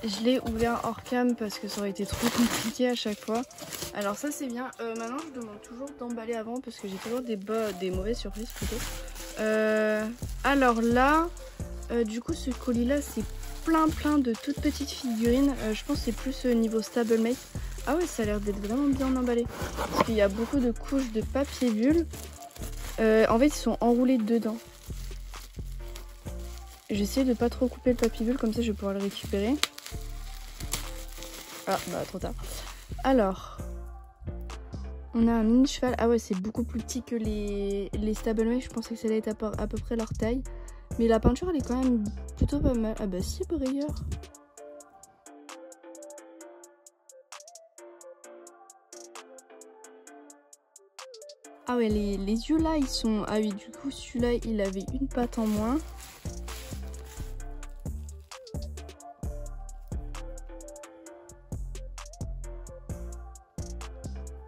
Je l'ai ouvert hors cam parce que ça aurait été trop compliqué à chaque fois. Alors ça c'est bien. Maintenant je demande toujours d'emballer avant parce que j'ai toujours des mauvaises surprises plutôt. Alors là, du coup ce colis là c'est plein de toutes petites figurines. Je pense que c'est plus niveau stablemate. Ah ouais, ça a l'air d'être vraiment bien emballé. Parce qu'il y a beaucoup de couches de papier bulle. En fait ils sont enroulés dedans. J'essaie de pas trop couper le papier bulle, comme ça je vais pouvoir le récupérer. Ah bah trop tard. Alors, on a un mini cheval. Ah ouais, c'est beaucoup plus petit que les stablemate. Je pensais que ça allait être à peu près leur taille. Mais la peinture elle est quand même plutôt pas mal. Ah bah si, brilleur. Ah ouais, les yeux là ils sont... Ah oui, du coup celui-là il avait une patte en moins.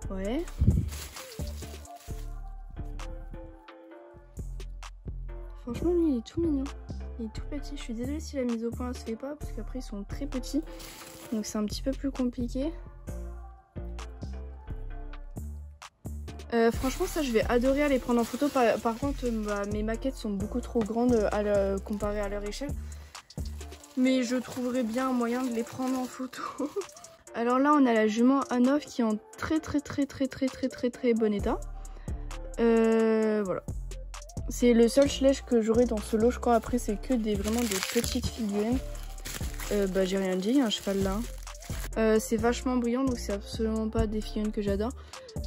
Ouais. Franchement lui il est tout mignon. Il est tout petit. Je suis désolée si la mise au point se fait pas parce qu'après ils sont très petits. Donc c'est un petit peu plus compliqué. Franchement ça je vais adorer à les prendre en photo. Par contre mes maquettes sont beaucoup trop grandes comparées à leur échelle. Mais je trouverai bien un moyen de les prendre en photo. Alors là on a la jument Anoff qui est en très bon état. Voilà. C'est le seul Schleich que j'aurai dans ce lot, je crois. Après c'est que vraiment des petites figurines. Bah j'ai rien dit, il y a un cheval là. C'est vachement brillant donc c'est absolument pas des figurines que j'adore.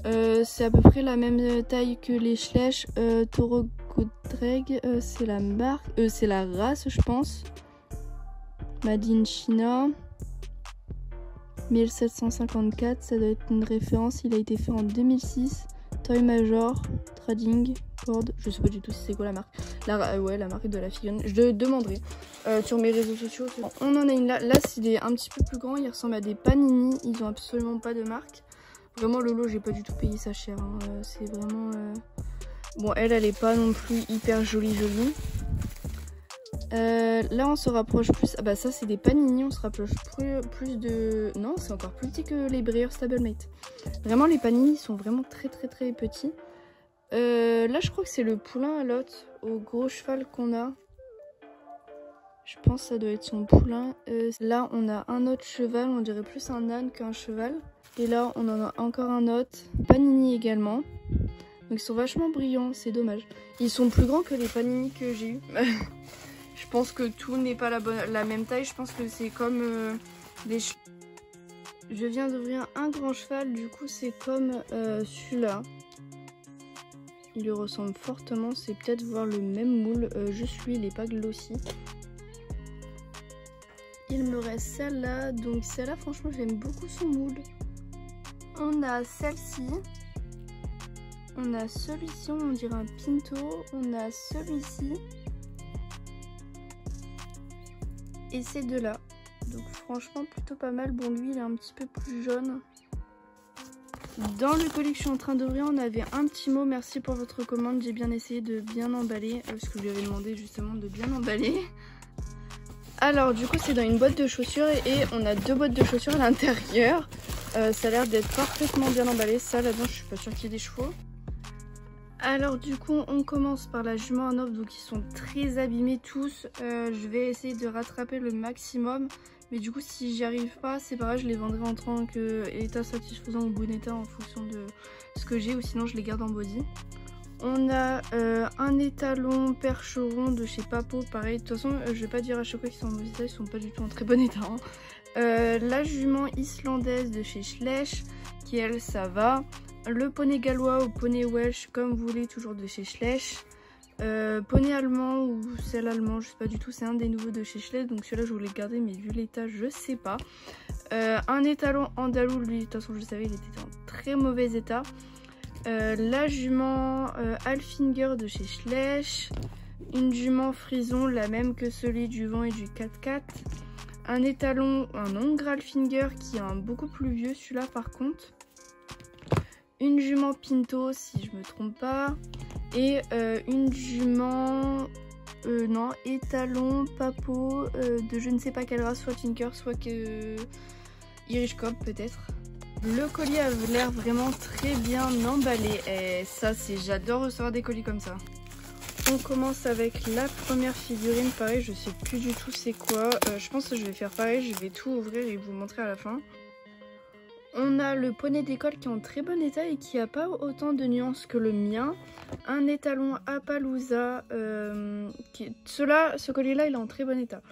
C'est à peu près la même taille que les Schleich. Toro Godreg, c'est la marque, c'est la race je pense. Made in China. 1754, ça doit être une référence, il a été fait en 2006. Toy Major, Trading, Cord, je sais pas du tout si c'est quoi la marque. Ouais, la marque de la figurine, je demanderai sur mes réseaux sociaux. On en a une là, c'est un petit peu plus grand, il ressemble à des Panini, ils ont absolument pas de marque. Vraiment le lot, j'ai pas du tout payé ça cher, hein. C'est vraiment... Bon, elle est pas non plus hyper jolie. Là on se rapproche plus, ah bah ça c'est des Panini, on se rapproche plus de... Non, c'est encore plus petit que les brilleurs stablemate. Vraiment les Panini sont vraiment très petits. Là je crois que c'est le poulain à Lot, au gros cheval qu'on a. Je pense que ça doit être son poulain. Là on a un autre cheval, on dirait plus un âne qu'un cheval. Et là on en a encore un autre, Panini également. Donc ils sont vachement brillants, c'est dommage. Ils sont plus grands que les Panini que j'ai eu. Je pense que tout n'est pas la même taille. Je pense que c'est comme des chevaux. Je viens d'ouvrir un grand cheval. Du coup, c'est comme celui-là. Il lui ressemble fortement. C'est peut-être voir le même moule. Juste lui, il n'est pas glossy. Il me reste celle-là. Donc celle-là, franchement, j'aime beaucoup son moule. On a celle-ci. On a celui-ci, on dirait un pinto. On a celui-ci. Et ces deux-là. Donc franchement plutôt pas mal. Bon lui il est un petit peu plus jaune. Dans le colis que je suis en train d'ouvrir, on avait un petit mot. Merci pour votre commande. J'ai bien essayé de bien emballer. Parce que je lui avais demandé justement de bien emballer. Alors du coup c'est dans une boîte de chaussures. Et on a deux boîtes de chaussures à l'intérieur. Ça a l'air d'être parfaitement bien emballé. Ça là-dedans je suis pas sûre qu'il y ait des chevaux. Alors du coup on commence par la jument Anoff, donc ils sont très abîmés tous. Je vais essayer de rattraper le maximum. Mais du coup si j'y arrive pas, c'est pareil, je les vendrai en tant qu'état satisfaisant ou bon état en fonction de ce que j'ai, ou sinon je les garde en body. On a un étalon percheron de chez Papo, pareil. De toute façon je vais pas dire à chaque fois qu'ils sont en mauvais état, ils sont pas du tout en très bon état, hein. La jument islandaise de chez Schleich, qui elle ça va. Le poney gallois ou poney welsh, comme vous voulez, toujours de chez Schleich. Poney allemand ou celle allemand, je sais pas du tout, c'est un des nouveaux de chez Schleich. Donc celui-là je voulais le garder, mais vu l'état, je sais pas. Un étalon andalou, lui, de toute façon je savais, il était en très mauvais état. La jument Alfinger de chez Schleich. Une jument frison, la même que celui du vent et du 4x4. Un étalon, un Hongre Alfinger qui est beaucoup plus vieux, celui-là par contre. Une jument Pinto si je me trompe pas, et une jument non, étalon, papo, de je ne sais pas quelle race, soit Tinker, soit que Irish Cob peut-être. Le colis a l'air vraiment très bien emballé et ça c'est, j'adore recevoir des colis comme ça. On commence avec la première figurine, pareil je sais plus du tout c'est quoi, je pense que je vais faire pareil, je vais tout ouvrir et vous montrer à la fin. On a le poney d'école qui est en très bon état et qui n'a pas autant de nuances que le mien. Un étalon Appaloosa, ce collier là il est en très bon état.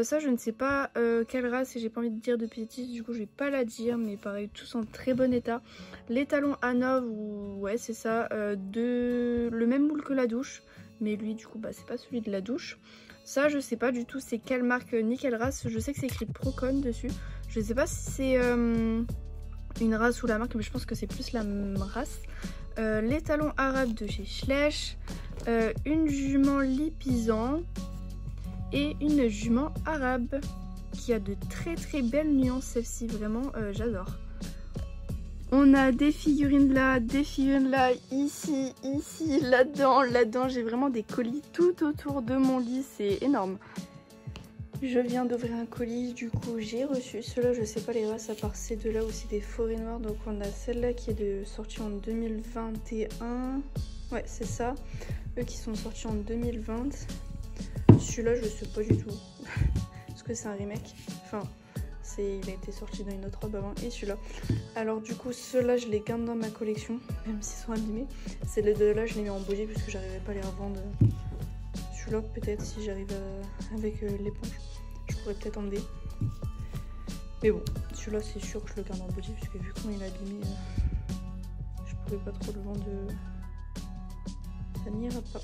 Ça je ne sais pas quelle race et j'ai pas envie de dire de bêtises, du coup je vais pas la dire, mais pareil tous en très bon état. L'étalon Anov, ouais c'est ça, le même moule que la douche, mais lui du coup bah c'est pas celui de la douche. Ça je sais pas du tout c'est quelle marque ni quelle race, je sais que c'est écrit Procon dessus. Je sais pas si c'est une race ou la marque, mais je pense que c'est plus la race. L'étalon arabe de chez Schleich, une jument lipisan et une jument arabe qui a de très très belles nuances, celle-ci vraiment j'adore. On a des figurines là, ici, là-dedans, j'ai vraiment des colis tout autour de mon lit, c'est énorme. Je viens d'ouvrir un colis, du coup j'ai reçu ceux-là, je sais pas les races à part ces deux-là, aussi des forêts noires. Donc on a celle-là qui est sortie en 2021, ouais c'est ça, eux qui sont sortis en 2020. Celui-là je sais pas du tout, parce que c'est un remake, enfin il a été sorti dans une autre robe avant, et celui-là. Alors du coup ceux-là je les garde dans ma collection, même s'ils sont abîmés. Ces deux-là je les mets en bougie puisque j'arriverai pas à les revendre. Celui-là peut-être si j'arrive avec l'éponge, je pourrais peut-être enlever. Mais bon, celui-là c'est sûr que je le garde en body puisque vu comment il est abîmé, je pourrais pas trop le vendre. Ça n'ira pas.